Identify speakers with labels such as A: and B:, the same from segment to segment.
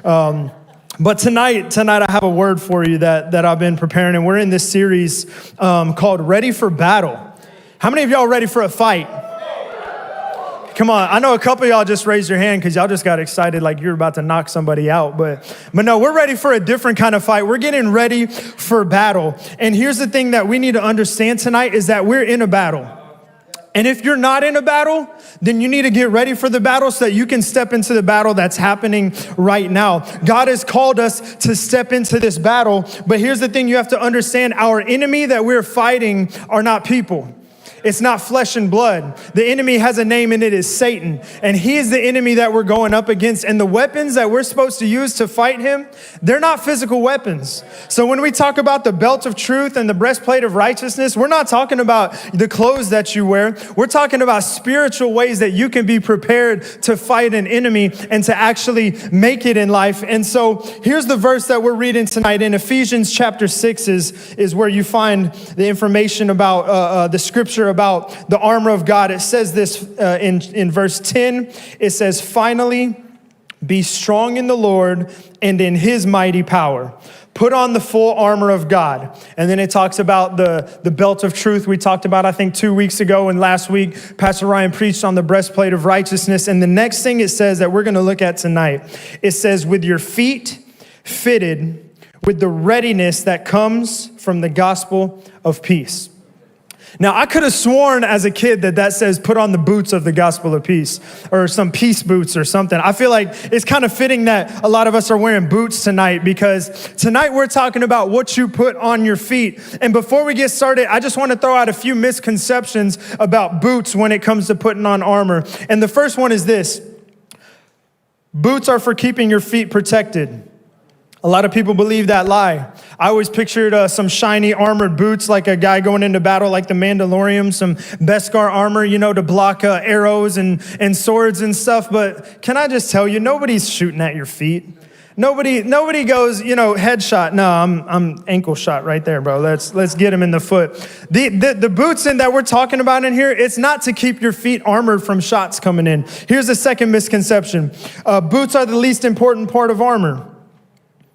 A: But tonight I have a word for you that I've been preparing, and we're in this series called Ready for Battle. How many of y'all ready for a fight? Come on, I know a couple of y'all just raised your hand because y'all just got excited like you're about to knock somebody out. But no, we're ready for a different kind of fight. We're getting ready for battle. And here's the thing that we need to understand tonight is that we're in a battle. And if you're not in a battle, then you need to get ready for the battle so that you can step into the battle that's happening right now. God has called us to step into this battle. But here's the thing you have to understand. Our enemy that we're fighting are not people. It's not flesh and blood. The enemy has a name and it is Satan. And he is the enemy that we're going up against. And the weapons that we're supposed to use to fight him, they're not physical weapons. So when we talk about the belt of truth and the breastplate of righteousness, we're not talking about the clothes that you wear. We're talking about spiritual ways that you can be prepared to fight an enemy and to actually make it in life. And so here's the verse that we're reading tonight. In Ephesians chapter 6 is where you find the information about the scripture about the armor of God. It says this in verse 10. It says, finally, be strong in the Lord and in his mighty power. Put on the full armor of God. And then it talks about the belt of truth we talked about, I think 2 weeks ago. And last week, Pastor Ryan preached on the breastplate of righteousness. And the next thing it says that we're going to look at tonight, it says, with your feet fitted with the readiness that comes from the gospel of peace. Now, I could have sworn as a kid that says put on the boots of the gospel of peace or some peace boots or something. I feel like it's kind of fitting that a lot of us are wearing boots tonight because tonight we're talking about what you put on your feet. And before we get started, I just want to throw out a few misconceptions about boots when it comes to putting on armor. And the first one is this: boots are for keeping your feet protected. A lot of people believe that lie. I always pictured some shiny armored boots, like a guy going into battle like the Mandalorian, some Beskar armor, to block arrows and swords and stuff. But can I just tell you, nobody's shooting at your feet. Nobody goes, headshot. No, I'm ankle shot right there, bro. Let's get him in the foot. The boots that we're talking about in here, it's not to keep your feet armored from shots coming in. Here's the second misconception. Boots are the least important part of armor.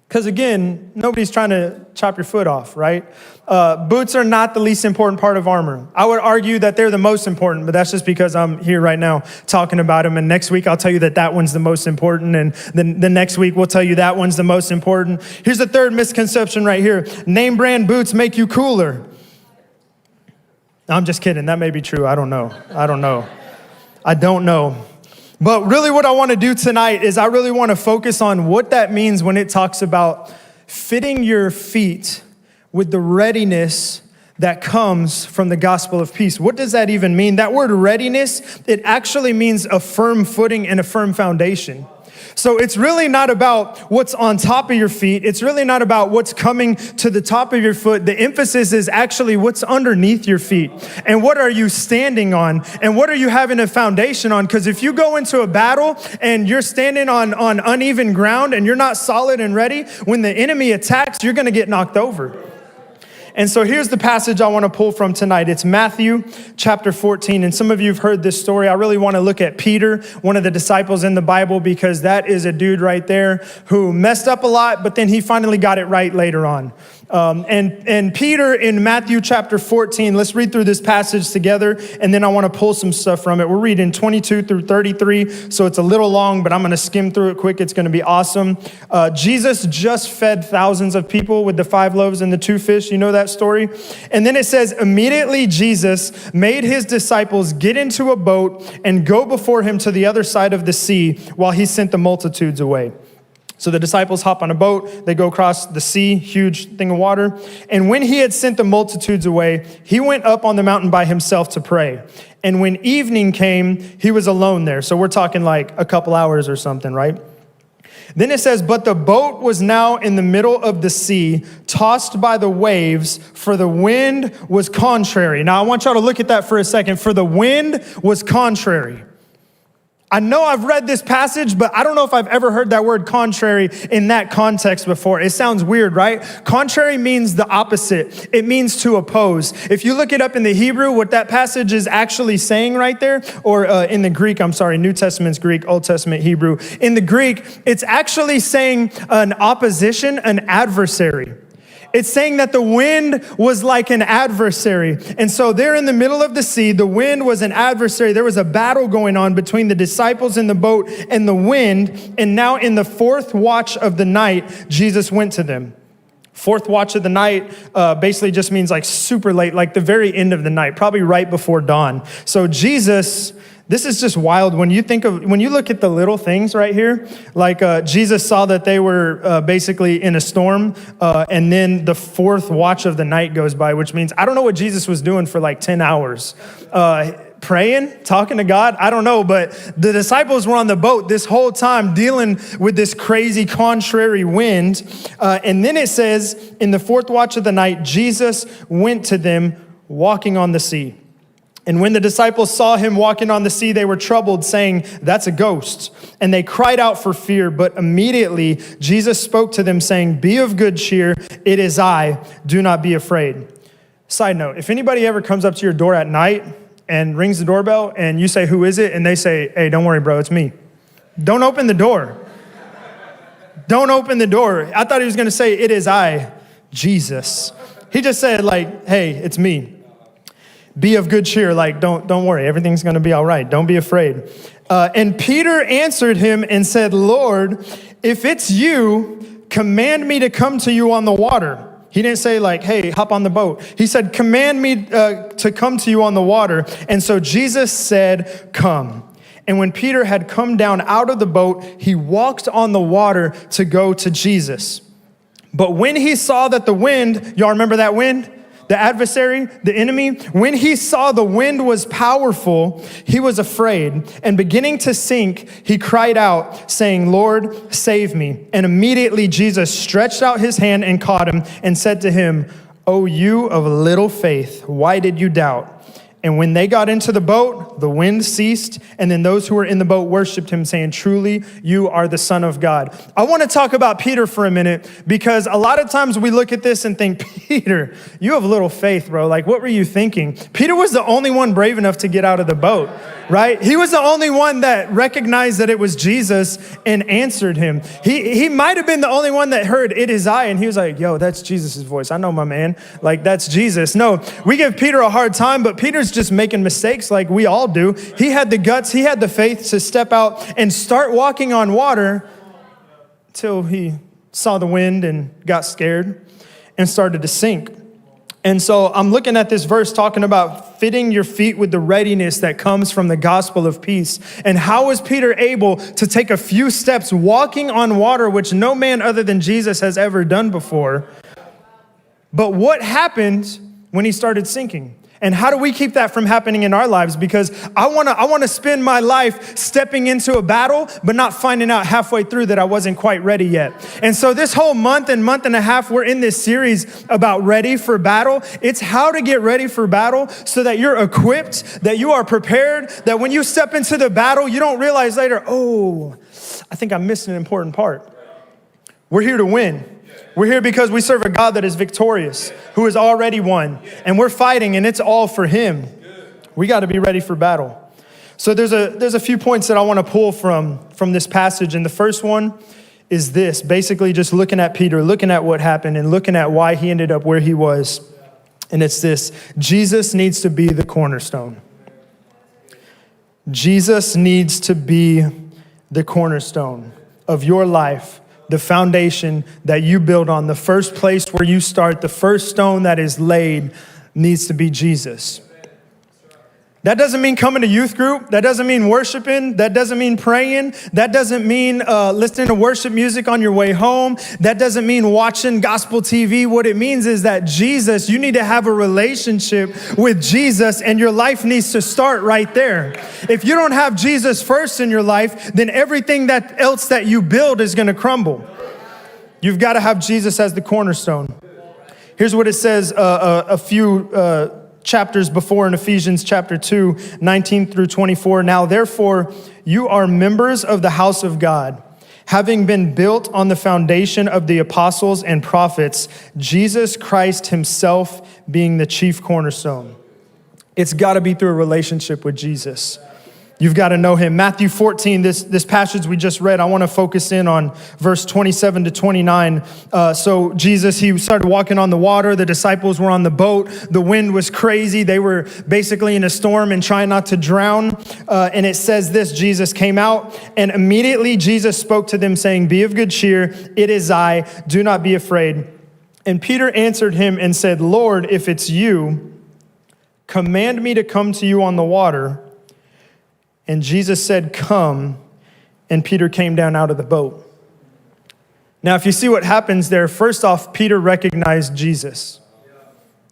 A: Because again, nobody's trying to chop your foot off, right? Boots are not the least important part of armor. I would argue that they're the most important, but that's just because I'm here right now talking about them. And next week, I'll tell you that one's the most important. And then the next week, we'll tell you that one's the most important. Here's the third misconception right here. Name brand boots make you cooler. I'm just kidding. That may be true. I don't know. But really what I want to do tonight is I really want to focus on what that means when it talks about fitting your feet with the readiness that comes from the gospel of peace. What does that even mean? That word readiness, it actually means a firm footing and a firm foundation. So it's really not about what's on top of your feet. It's really not about what's coming to the top of your foot. The emphasis is actually what's underneath your feet. And what are you standing on? And what are you having a foundation on? Because if you go into a battle and you're standing on uneven ground and you're not solid and ready, when the enemy attacks, you're going to get knocked over. And so here's the passage I want to pull from tonight. It's Matthew chapter 14. And some of you have heard this story. I really want to look at Peter, one of the disciples in the Bible, because that is a dude right there who messed up a lot, but then he finally got it right later on. And Peter in Matthew chapter 14, let's read through this passage together, and then I want to pull some stuff from it. We're reading 22 through 33, so it's a little long, but I'm going to skim through it quick. It's going to be awesome. Jesus just fed thousands of people with the 5 loaves and the 2 fish. You know that story? And then it says, immediately Jesus made his disciples get into a boat and go before him to the other side of the sea while he sent the multitudes away. So the disciples hop on a boat, they go across the sea, huge thing of water. And when he had sent the multitudes away, he went up on the mountain by himself to pray. And when evening came, he was alone there. So we're talking like a couple hours or something, right? Then it says, but the boat was now in the middle of the sea, tossed by the waves, for the wind was contrary. Now I want y'all to look at that for a second. For the wind was contrary. I know I've read this passage, but I don't know if I've ever heard that word contrary in that context before. It sounds weird, right? Contrary means the opposite. It means to oppose. If you look it up in the Hebrew, what that passage is actually saying right there, or in the Greek, I'm sorry, New Testament's Greek, Old Testament Hebrew. In the Greek, it's actually saying an opposition, an adversary. It's saying that the wind was like an adversary. And so there in the middle of the sea, the wind was an adversary. There was a battle going on between the disciples in the boat and the wind. And now in the fourth watch of the night, Jesus went to them. Fourth watch of the night basically just means like super late, like the very end of the night, probably right before dawn. So Jesus, this is just wild. When you look at the little things right here, like Jesus saw that they were basically in a storm, and then the fourth watch of the night goes by, which means I don't know what Jesus was doing for like 10 hours. Praying, talking to God, I don't know, but the disciples were on the boat this whole time dealing with this crazy contrary wind. And then it says, in the fourth watch of the night, Jesus went to them walking on the sea. And when the disciples saw him walking on the sea, they were troubled, saying, "That's a ghost." And they cried out for fear. But immediately Jesus spoke to them, saying, "Be of good cheer. It is I. Do not be afraid." Side note, if anybody ever comes up to your door at night and rings the doorbell and you say, "Who is it?" and they say, "Hey, don't worry, bro, it's me." Don't open the door. Don't open the door. I thought he was going to say, "It is I, Jesus." He just said like, "Hey, it's me. Be of good cheer." Like, don't worry. Everything's going to be all right. Don't be afraid. And Peter answered him and said, "Lord, if it's you, command me to come to you on the water." He didn't say like, "Hey, hop on the boat." He said, "Command me to come to you on the water." And so Jesus said, "Come." And when Peter had come down out of the boat, he walked on the water to go to Jesus. But when he saw that the wind, y'all remember that wind? The adversary, the enemy, when he saw the wind was powerful, he was afraid. And beginning to sink, he cried out, saying, "Lord, save me." And immediately Jesus stretched out his hand and caught him and said to him, "O you of little faith, why did you doubt?" And when they got into the boat, the wind ceased, and then those who were in the boat worshiped him, saying, "Truly, you are the Son of God." I want to talk about Peter for a minute, because a lot of times we look at this and think, "Peter, you have little faith, bro. Like, what were you thinking?" Peter was the only one brave enough to get out of the boat, right? He was the only one that recognized that it was Jesus and answered him. He might have been the only one that heard, "It is I," and he was like, "Yo, that's Jesus' voice. I know my man. Like, that's Jesus." No, we give Peter a hard time, but Peter's just making mistakes like we all do. He had the guts, he had the faith to step out and start walking on water till he saw the wind and got scared and started to sink. And so I'm looking at this verse talking about fitting your feet with the readiness that comes from the gospel of peace. And how was Peter able to take a few steps walking on water, which no man other than Jesus has ever done before? But what happened when he started sinking? And how do we keep that from happening in our lives? Because I want to spend my life stepping into a battle, but not finding out halfway through that I wasn't quite ready yet. And so this whole month and a half, we're in this series about ready for battle. It's how to get ready for battle so that you're equipped, that you are prepared, that when you step into the battle, you don't realize later, "Oh, I think I missed an important part." We're here to win. We're here because we serve a God that is victorious, who has already won. And we're fighting, and it's all for him. We got to be ready for battle. So there's a few points that I want to pull from this passage. And the first one is this, basically just looking at Peter, looking at what happened, and looking at why he ended up where he was. And it's this: Jesus needs to be the cornerstone. Jesus needs to be the cornerstone of your life. The foundation that you build on, the first place where you start, the first stone that is laid needs to be Jesus. That doesn't mean coming to youth group. That doesn't mean worshiping. That doesn't mean praying. That doesn't mean listening to worship music on your way home. That doesn't mean watching gospel TV. What it means is that Jesus, you need to have a relationship with Jesus, and your life needs to start right there. If you don't have Jesus first in your life, then everything else that you build is going to crumble. You've got to have Jesus as the cornerstone. Here's what it says a few chapters before in Ephesians chapter 2, 19 through 24. Now, therefore, you are members of the house of God, having been built on the foundation of the apostles and prophets, Jesus Christ himself being the chief cornerstone. It's got to be through a relationship with Jesus. You've got to know him. Matthew 14, this passage we just read, I want to focus in on verse 27 to 29. So Jesus, he started walking on the water. The disciples were on the boat. The wind was crazy. They were basically in a storm and trying not to drown. And it says this, Jesus came out, and immediately Jesus spoke to them saying, be of good cheer. It is I. Do not be afraid. And Peter answered him and said, Lord, if it's you, command me to come to you on the water. And Jesus said, come, and Peter came down out of the boat. Now, if you see what happens there, first off, Peter recognized Jesus.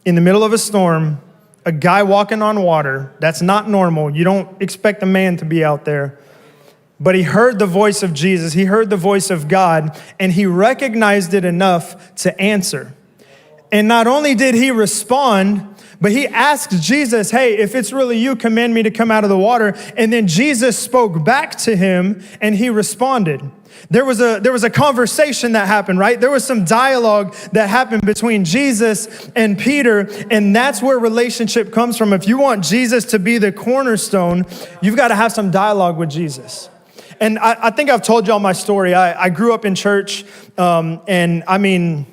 A: In the middle of a storm, a guy walking on water, that's not normal. You don't expect a man to be out there. But he heard the voice of Jesus. He heard the voice of God, and he recognized it enough to answer. And not only did he respond, but he asked Jesus, hey, if it's really you, command me to come out of the water. And then Jesus spoke back to him and he responded. There was a conversation that happened, right? There was some dialogue that happened between Jesus and Peter, and that's where relationship comes from. If you want Jesus to be the cornerstone, you've got to have some dialogue with Jesus. And I think I've told y'all my story. I grew up in church, and I mean,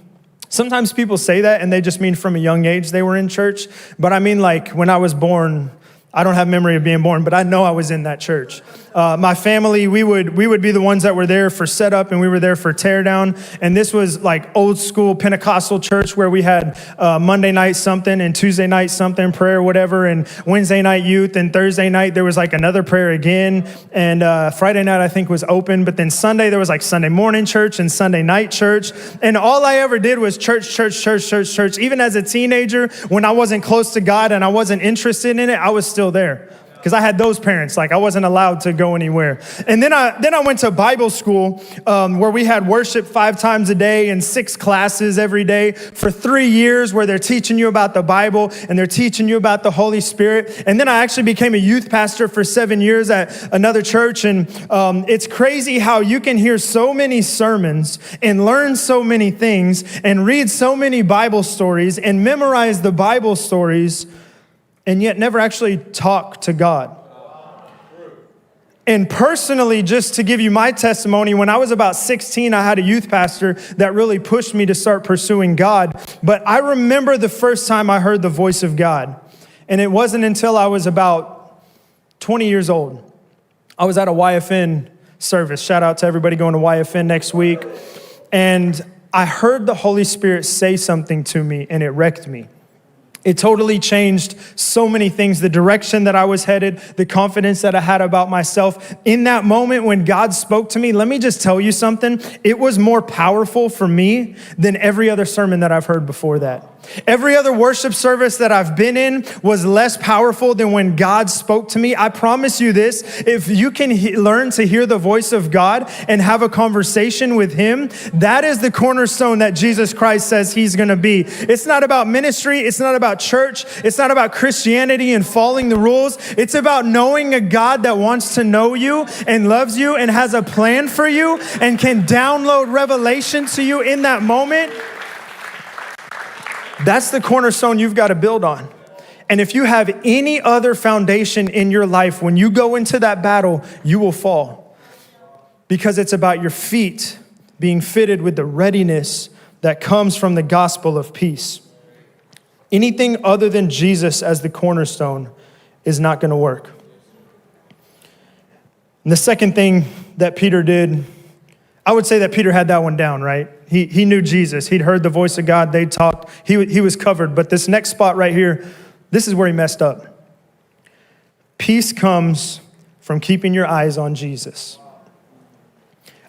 A: sometimes people say that and they just mean from a young age they were in church. But I mean, like when I was born, I don't have memory of being born, but I know I was in that church. My family, we would be the ones that were there for setup, and we were there for teardown. And this was like old school Pentecostal church where we had Monday night something and Tuesday night something, prayer, whatever, and Wednesday night youth, and Thursday night there was like another prayer again. And Friday night I think was open, but then Sunday there was like Sunday morning church and Sunday night church. And all I ever did was church. Even as a teenager, when I wasn't close to God and I wasn't interested in it, I was still there. Because I had those parents, like I wasn't allowed to go anywhere. And then I went to Bible school where we had worship 5 times a day and 6 classes every day for 3 years, where they're teaching you about the Bible and they're teaching you about the Holy Spirit. And then I actually became a youth pastor for 7 years at another church. And it's crazy how you can hear so many sermons and learn so many things and read so many Bible stories and memorize the Bible stories, and yet never actually talk to God. And personally, just to give you my testimony, when I was about 16, I had a youth pastor that really pushed me to start pursuing God. But I remember the first time I heard the voice of God. And it wasn't until I was about 20 years old. I was at a YFN service. Shout out to everybody going to YFN next week. And I heard the Holy Spirit say something to me, and it wrecked me. It totally changed so many things, the direction that I was headed, the confidence that I had about myself. In that moment when God spoke to me, let me just tell you something. It was more powerful for me than every other sermon that I've heard before that. Every other worship service that I've been in was less powerful than when God spoke to me. I promise you this, if you can learn to hear the voice of God and have a conversation with him, that is the cornerstone that Jesus Christ says he's going to be. It's not about ministry. It's not about church. It's not about Christianity and following the rules. It's about knowing a God that wants to know you and loves you and has a plan for you and can download revelation to you in that moment. That's the cornerstone you've got to build on. And if you have any other foundation in your life, when you go into that battle, you will fall. Because it's about your feet being fitted with the readiness that comes from the gospel of peace. Anything other than Jesus as the cornerstone is not going to work. And the second thing that Peter did, I would say that Peter had that one down, right? He knew Jesus. He'd heard the voice of God. They talked. He was covered. But this next spot right here, this is where he messed up. Peace comes from keeping your eyes on Jesus.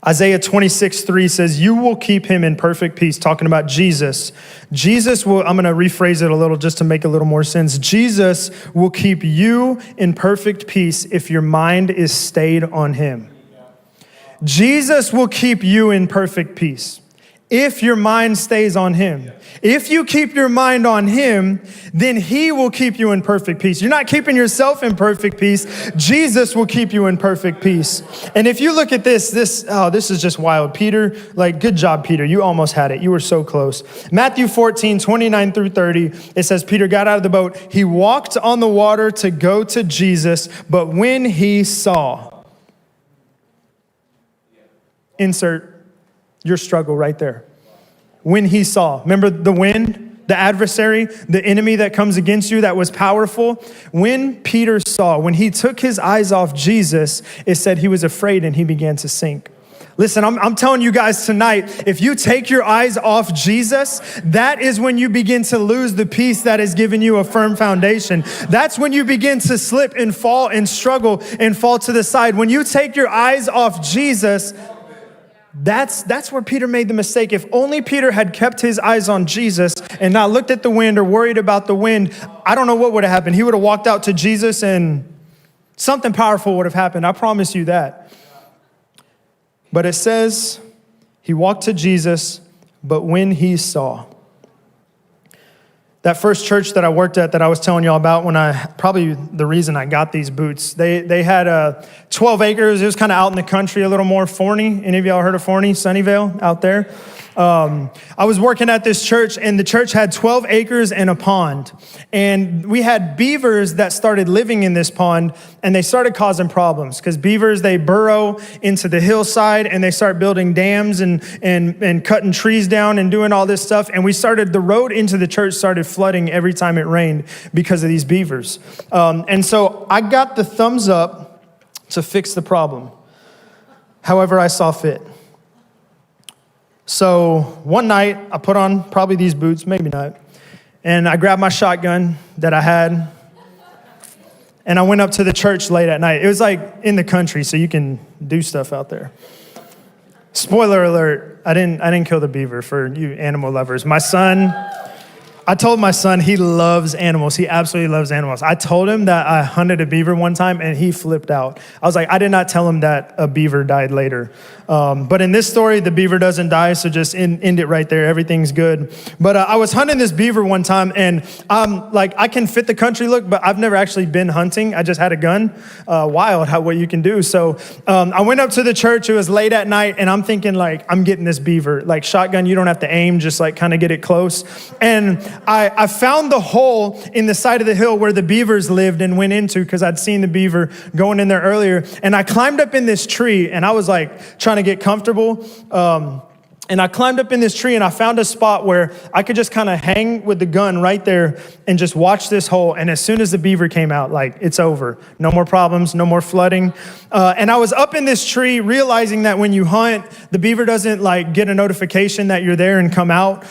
A: Isaiah 26:3 says, you will keep him in perfect peace, talking about Jesus. Jesus will, I'm going to rephrase it a little just to make a little more sense. Jesus will keep you in perfect peace if your mind is stayed on him. Jesus will keep you in perfect peace. If your mind stays on him. If you keep your mind on him, then he will keep you in perfect peace. You're not keeping yourself in perfect peace. Jesus will keep you in perfect peace. And if you look at this is just wild. Peter, good job, Peter. You almost had it. You were so close. Matthew 14, 29 through 30, it says, Peter got out of the boat. He walked on the water to go to Jesus, but when he saw, insert your struggle right there. When he saw, remember the wind, the adversary, the enemy that comes against you that was powerful? When Peter saw, when he took his eyes off Jesus, it said he was afraid and he began to sink. Listen, I'm telling you guys tonight, if you take your eyes off Jesus, that is when you begin to lose the peace that has given you a firm foundation. That's when you begin to slip and fall and struggle and fall to the side. When you take your eyes off Jesus, that's where Peter made the mistake. If only Peter had kept his eyes on Jesus and not looked at the wind or worried about the wind, I don't know what would have happened. He would have walked out to Jesus and something powerful would have happened. I promise you that. But it says he walked to Jesus, but when he saw. That first church that I worked at that I was telling y'all about probably the reason I got these boots, they had 12 acres. It was kind of out in the country, a little more. Forney. Any of y'all heard of Forney? Sunnyvale out there? I was working at this church, and the church had 12 acres and a pond. And we had beavers that started living in this pond, and they started causing problems because beavers, they burrow into the hillside and they start building dams and cutting trees down and doing all this stuff. And the road into the church started flooding every time it rained because of these beavers. And so I got the thumbs up to fix the problem. However, I saw fit. So one night I put on probably these boots, maybe not. And I grabbed my shotgun that I had. And I went up to the church late at night. It was in the country, so you can do stuff out there. Spoiler alert, I didn't kill the beaver for you animal lovers. I told my son he loves animals. He absolutely loves animals. I told him that I hunted a beaver one time and he flipped out. I was like, I did not tell him that a beaver died later. But in this story, the beaver doesn't die, so just end it right there. Everything's good. But I was hunting this beaver one time, and I can fit the country look, but I've never actually been hunting. I just had a gun. Wild what you can do. So I went up to the church. It was late at night, and I'm thinking I'm getting this beaver. Shotgun, you don't have to aim, just kind of get it close. And I found the hole in the side of the hill where the beavers lived and went into, because I'd seen the beaver going in there earlier. And I climbed up in this tree, and I was trying to get comfortable. And I climbed up in this tree and I found a spot where I could just kind of hang with the gun right there and just watch this hole. And as soon as the beaver came out, it's over. No more problems, no more flooding. And I was up in this tree realizing that when you hunt, the beaver doesn't get a notification that you're there and come out.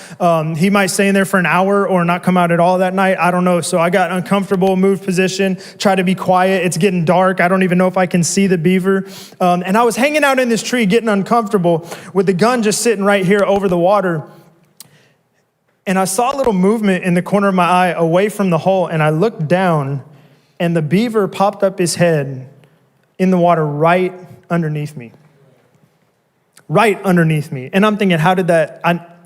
A: He might stay in there for an hour or not come out at all that night. I don't know. So I got uncomfortable, moved position, tried to be quiet. It's getting dark. I don't even know if I can see the beaver. And I was hanging out in this tree getting uncomfortable with the gun just sitting right here over the water. And I saw a little movement in the corner of my eye away from the hole, and I looked down, and the beaver popped up his head in the water right underneath me. Right underneath me. And I'm thinking,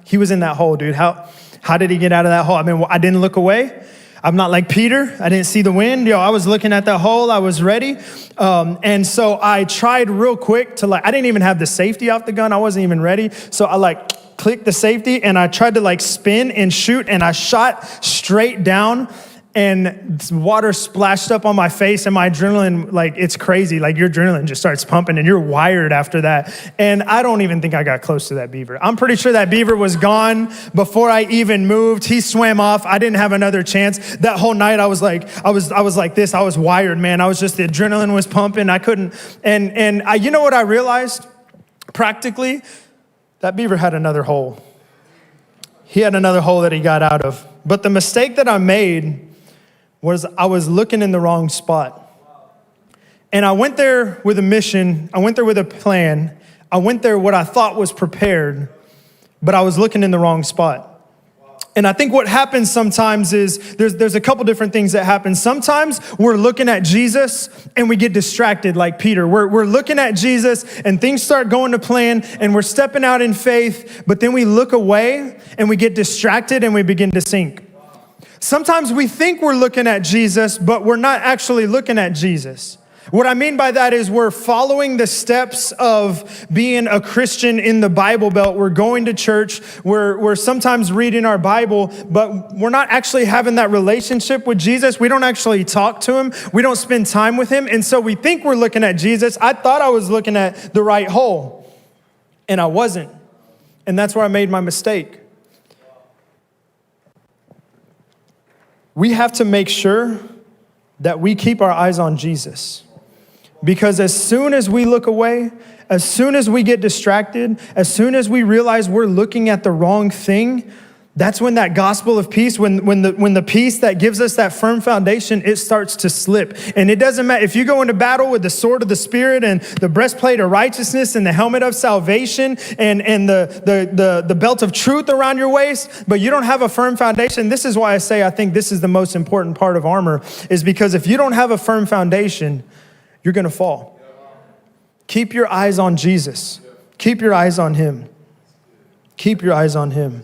A: he was in that hole, dude. How did he get out of that hole? I didn't look away. I'm not like Peter. I didn't see the wind. I was looking at that hole. I was ready. And so I tried real quick I didn't even have the safety off the gun. I wasn't even ready. So I clicked the safety and I tried to spin and shoot, and I shot straight down, and water splashed up on my face, and my adrenaline, it's crazy. Your adrenaline just starts pumping and you're wired after that. And I don't even think I got close to that beaver. I'm pretty sure that beaver was gone before I even moved. He swam off. I didn't have another chance. That whole night I was like this. I was wired, man. The adrenaline was pumping. I couldn't. And you know what I realized? Practically, that beaver had another hole. He had another hole that he got out of. But the mistake that I made was I was looking in the wrong spot. And I went there with a mission. I went there with a plan. I went there what I thought was prepared, but I was looking in the wrong spot. And I think what happens sometimes is there's a couple different things that happen. Sometimes we're looking at Jesus and we get distracted like Peter. We're looking at Jesus and things start going to plan and we're stepping out in faith, but then we look away and we get distracted and we begin to sink. Sometimes we think we're looking at Jesus, but we're not actually looking at Jesus. What I mean by that is we're following the steps of being a Christian in the Bible Belt. We're going to church. We're sometimes reading our Bible, but we're not actually having that relationship with Jesus. We don't actually talk to him. We don't spend time with him. And so we think we're looking at Jesus. I thought I was looking at the right hole, and I wasn't. And that's where I made my mistake. We have to make sure that we keep our eyes on Jesus. Because as soon as we look away, as soon as we get distracted, as soon as we realize we're looking at the wrong thing, that's when that gospel of peace, when the peace that gives us that firm foundation, it starts to slip. And it doesn't matter if you go into battle with the sword of the Spirit and the breastplate of righteousness and the helmet of salvation and the belt of truth around your waist, but you don't have a firm foundation. This is why I say I think this is the most important part of armor, is because if you don't have a firm foundation, you're going to fall. Keep your eyes on Jesus. Keep your eyes on him. Keep your eyes on him.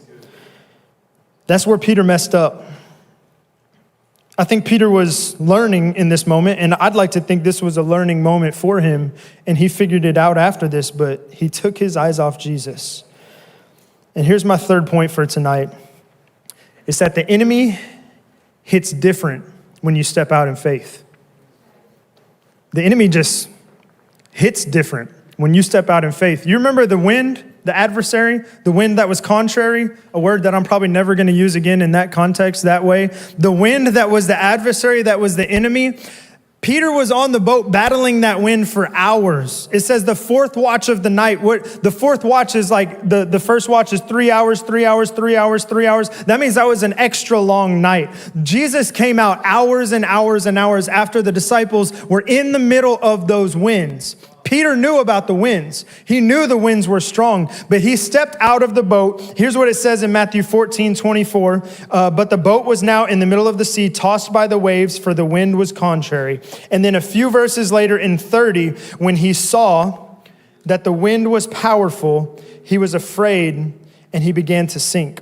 A: That's where Peter messed up. I think Peter was learning in this moment, and I'd like to think this was a learning moment for him, and he figured it out after this, but he took his eyes off Jesus. And here's my third point for tonight. It's that the enemy hits different when you step out in faith. The enemy just hits different when you step out in faith. You remember the wind, the adversary, the wind that was contrary, a word that I'm probably never going to use again in that context, that way. The wind that was the adversary, that was the enemy. Peter was on the boat battling that wind for hours. It says the fourth watch of the night. The fourth watch is like the first watch is 3 hours, 3 hours, 3 hours, 3 hours. That means that was an extra long night. Jesus came out hours and hours and hours after the disciples were in the middle of those winds. Peter knew about the winds. He knew the winds were strong, but he stepped out of the boat. Here's what it says in Matthew 14:24. But the boat was now in the middle of the sea, tossed by the waves, for the wind was contrary. And then a few verses later in 30, when he saw that the wind was powerful, he was afraid and he began to sink.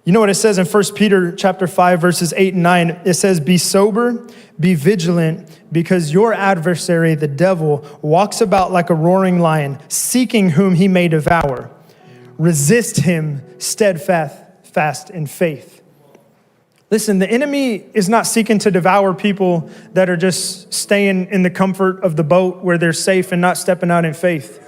A: You know what it says in 1 Peter chapter 5, verses 8 and 9? It says, be sober, be vigilant, because your adversary, the devil, walks about like a roaring lion, seeking whom he may devour. Resist him steadfast in faith. Listen, the enemy is not seeking to devour people that are just staying in the comfort of the boat where they're safe and not stepping out in faith.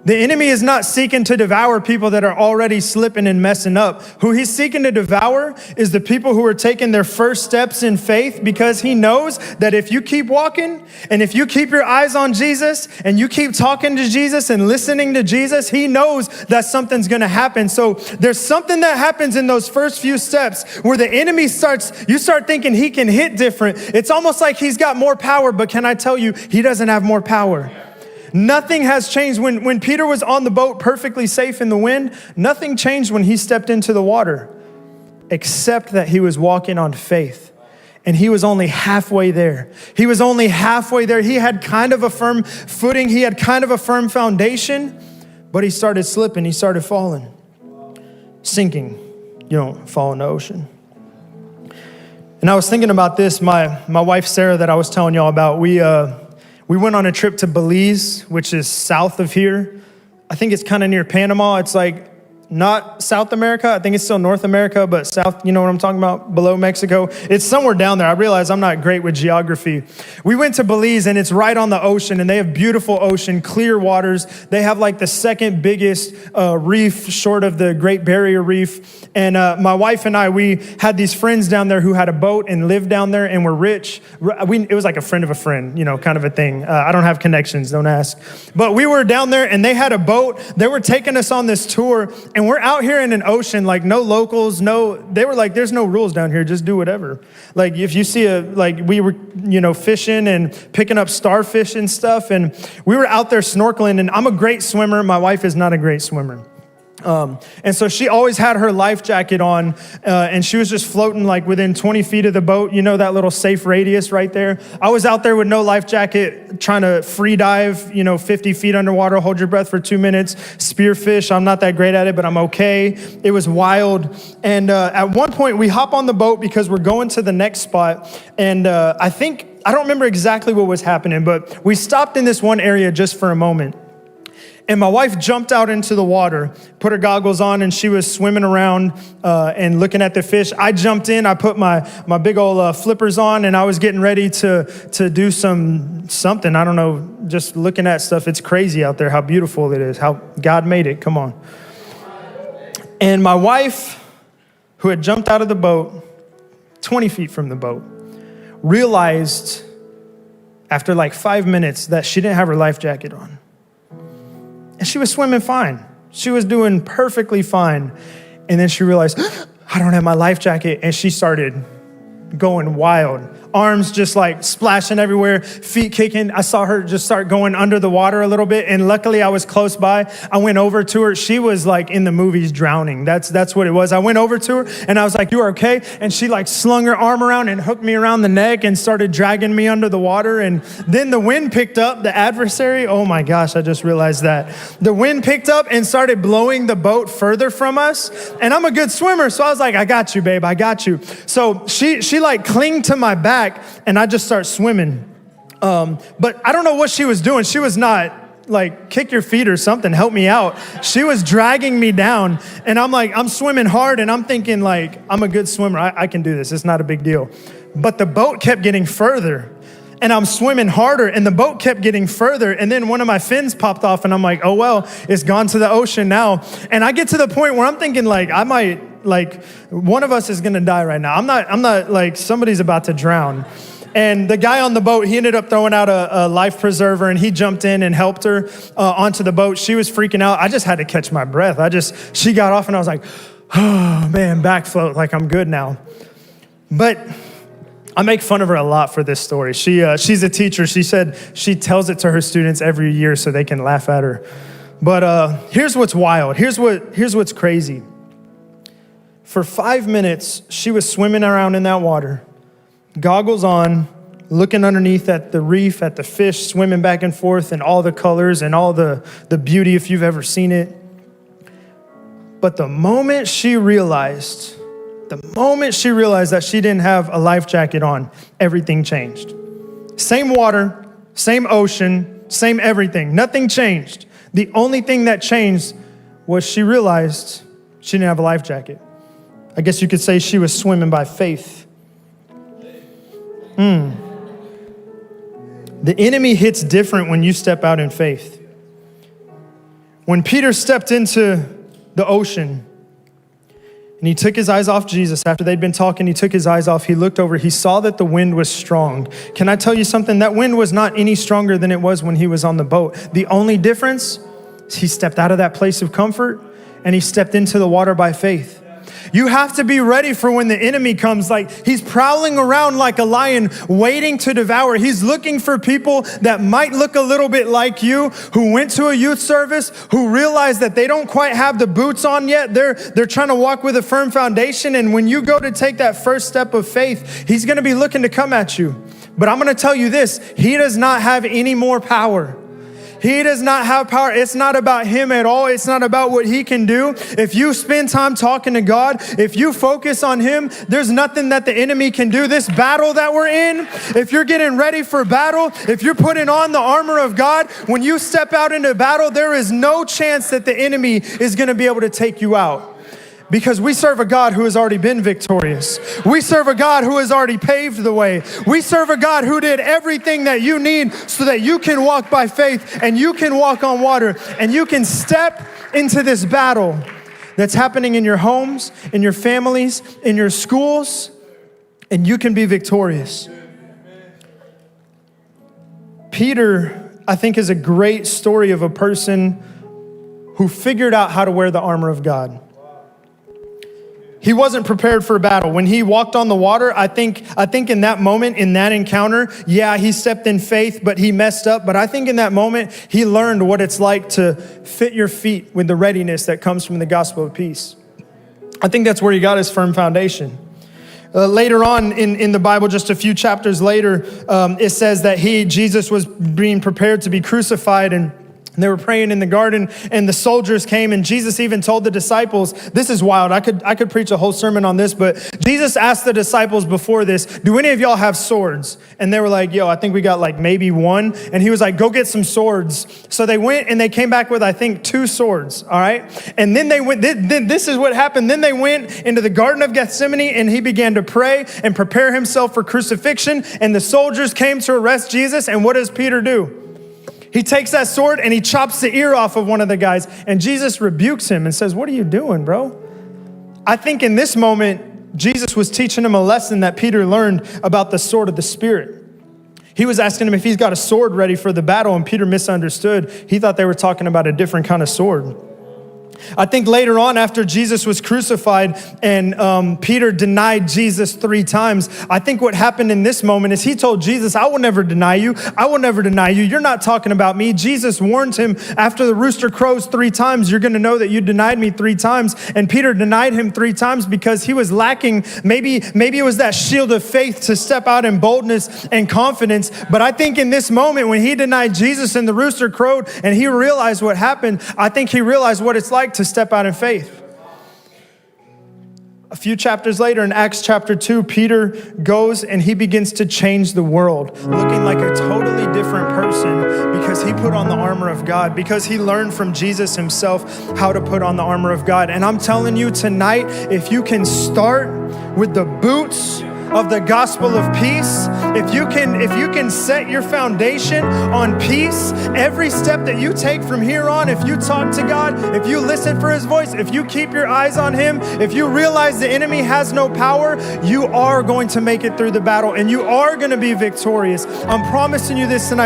A: The enemy is not seeking to devour people that are already slipping and messing up. Who he's seeking to devour is the people who are taking their first steps in faith, because he knows that if you keep walking and if you keep your eyes on Jesus and you keep talking to Jesus and listening to Jesus, he knows that something's going to happen. So there's something that happens in those first few steps where the enemy you start thinking he can hit different. It's almost like he's got more power, but can I tell you, he doesn't have more power. Nothing has changed. When Peter was on the boat perfectly safe in the wind, nothing changed when he stepped into the water, except that he was walking on faith. And he was only halfway there. He was only halfway there. He had kind of a firm footing. He had kind of a firm foundation, but he started slipping. He started falling, sinking. You don't fall in the ocean. And I was thinking about this. My wife, Sarah, that I was telling y'all about, we went on a trip to Belize, which is south of here. I think it's kind of near Panama. It's like not South America. I think it's still North America, but south, you know what I'm talking about? Below Mexico. It's somewhere down there. I realize I'm not great with geography. We went to Belize, and it's right on the ocean, and they have beautiful ocean, clear waters. They have like the second biggest reef short of the Great Barrier Reef. And my wife and I, we had these friends down there who had a boat and lived down there and were rich. It was like a friend of a friend, you know, kind of a thing. I don't have connections, don't ask. But we were down there, and they had a boat. They were taking us on this tour, and we're out here in an ocean, like no locals, they were like, there's no rules down here, just do whatever. Like if you see we were, you know, fishing and picking up starfish and stuff, and we were out there snorkeling, and I'm a great swimmer. My wife is not a great swimmer. And so she always had her life jacket on, and she was just floating like within 20 feet of the boat. You know, that little safe radius right there. I was out there with no life jacket trying to free dive, 50 feet underwater, hold your breath for 2 minutes, spearfish. I'm not that great at it, but I'm okay. It was wild. And at one point we hop on the boat because we're going to the next spot. And I don't remember exactly what was happening, but we stopped in this one area just for a moment. And my wife jumped out into the water, put her goggles on, and she was swimming around and looking at the fish. I jumped in, I put my big old flippers on, and I was getting ready to do something. I don't know, just looking at stuff. It's crazy out there how beautiful it is, how God made it. Come on. And my wife, who had jumped out of the boat, 20 feet from the boat, realized after like 5 minutes that she didn't have her life jacket on. And she was swimming fine. She was doing perfectly fine. And then she realized, I don't have my life jacket. And she started going wild. Arms just like splashing everywhere, feet kicking. I saw her just start going under the water a little bit. And luckily I was close by. I went over to her. She was like in the movies drowning. That's what it was. I went over to her and I was like, you are okay? And she like slung her arm around and hooked me around the neck and started dragging me under the water. And then the wind picked up, the adversary. Oh my gosh, I just realized that. The wind picked up and started blowing the boat further from us. And I'm a good swimmer. So I was like, I got you, babe. I got you. So she like clinged to my back. And I just start swimming. But I don't know what she was doing. She was not like, kick your feet or something, help me out. She was dragging me down. And I'm swimming hard and I'm thinking like, I'm a good swimmer. I can do this. It's not a big deal. But the boat kept getting further. And I'm swimming harder and the boat kept getting further. And then one of my fins popped off and I'm like, oh, well, it's gone to the ocean now. And I get to the point where I'm thinking like, I might, like one of us is going to die right now. I'm not like somebody's about to drown. And the guy on the boat, he ended up throwing out a life preserver and he jumped in and helped her onto the boat. She was freaking out. I just had to catch my breath. She got off and I was like, oh man, back float, like I'm good now. But I make fun of her a lot for this story. She's a teacher. She said she tells it to her students every year so they can laugh at her. But here's what's wild. Here's what's crazy. For 5 minutes, she was swimming around in that water, goggles on, looking underneath at the reef, at the fish, swimming back and forth, and all the colors and all the beauty if you've ever seen it. But the moment she realized that she didn't have a life jacket on, everything changed. Same water, same ocean, same everything. Nothing changed. The only thing that changed was she realized she didn't have a life jacket. I guess you could say she was swimming by faith. The enemy hits different when you step out in faith. When Peter stepped into the ocean and he took his eyes off Jesus, after they'd been talking, he took his eyes off, he looked over, he saw that the wind was strong. Can I tell you something? That wind was not any stronger than it was when he was on the boat. The only difference is he stepped out of that place of comfort and he stepped into the water by faith. You have to be ready for when the enemy comes. Like he's prowling around like a lion waiting to devour. He's looking for people that might look a little bit like you, who went to a youth service, who realize that they don't quite have the boots on yet. They're trying to walk with a firm foundation. And when you go to take that first step of faith, he's going to be looking to come at you. But I'm going to tell you this, he does not have any more power. He does not have power. It's not about him at all. It's not about what he can do. If you spend time talking to God, if you focus on him, there's nothing that the enemy can do. This battle that we're in, if you're getting ready for battle, if you're putting on the armor of God, when you step out into battle, there is no chance that the enemy is going to be able to take you out. Because we serve a God who has already been victorious. We serve a God who has already paved the way. We serve a God who did everything that you need so that you can walk by faith and you can walk on water and you can step into this battle that's happening in your homes, in your families, in your schools, and you can be victorious. Peter, I think, is a great story of a person who figured out how to wear the armor of God. he wasn't prepared for a battle. When he walked on the water, I think in that moment, in that encounter, yeah, he stepped in faith, but he messed up. But I think in that moment, he learned what it's like to fit your feet with the readiness that comes from the gospel of peace. I think that's where he got his firm foundation. Later on in the Bible, just a few chapters later, it says that Jesus was being prepared to be crucified, and they were praying in the garden, and the soldiers came, and Jesus even told the disciples, this is wild. I could preach a whole sermon on this, but Jesus asked the disciples before this, do any of y'all have swords? And they were like, yo, I think we got like maybe one. And he was like, go get some swords. So they went and they came back with, I think, 2 swords, all right? And then they went, this is what happened. Then they went into the Garden of Gethsemane, and he began to pray and prepare himself for crucifixion. And the soldiers came to arrest Jesus. And what does Peter do? He takes that sword and he chops the ear off of one of the guys, and Jesus rebukes him and says, what are you doing, bro? I think in this moment, Jesus was teaching him a lesson that Peter learned about the sword of the Spirit. He was asking him if he's got a sword ready for the battle, and Peter misunderstood. He thought they were talking about a different kind of sword. I think later on, after Jesus was crucified and Peter denied Jesus 3 times, I think what happened in this moment is he told Jesus, I will never deny you. I will never deny you. You're not talking about me. Jesus warned him, after the rooster crows 3 times, you're going to know that you denied me 3 times. And Peter denied him 3 times because he was lacking. Maybe it was that shield of faith to step out in boldness and confidence. But I think in this moment, when he denied Jesus and the rooster crowed and he realized what happened, I think he realized what it's like to step out in faith. A few chapters later, in Acts chapter 2, Peter goes and he begins to change the world, looking like a totally different person because he put on the armor of God, because he learned from Jesus himself how to put on the armor of God. And I'm telling you tonight, if you can start with the boots of the gospel of peace, if you can set your foundation on peace, every step that you take from here on, if you talk to God, if you listen for his voice, if you keep your eyes on him, if you realize the enemy has no power, you are going to make it through the battle and you are going to be victorious. I'm promising you this tonight.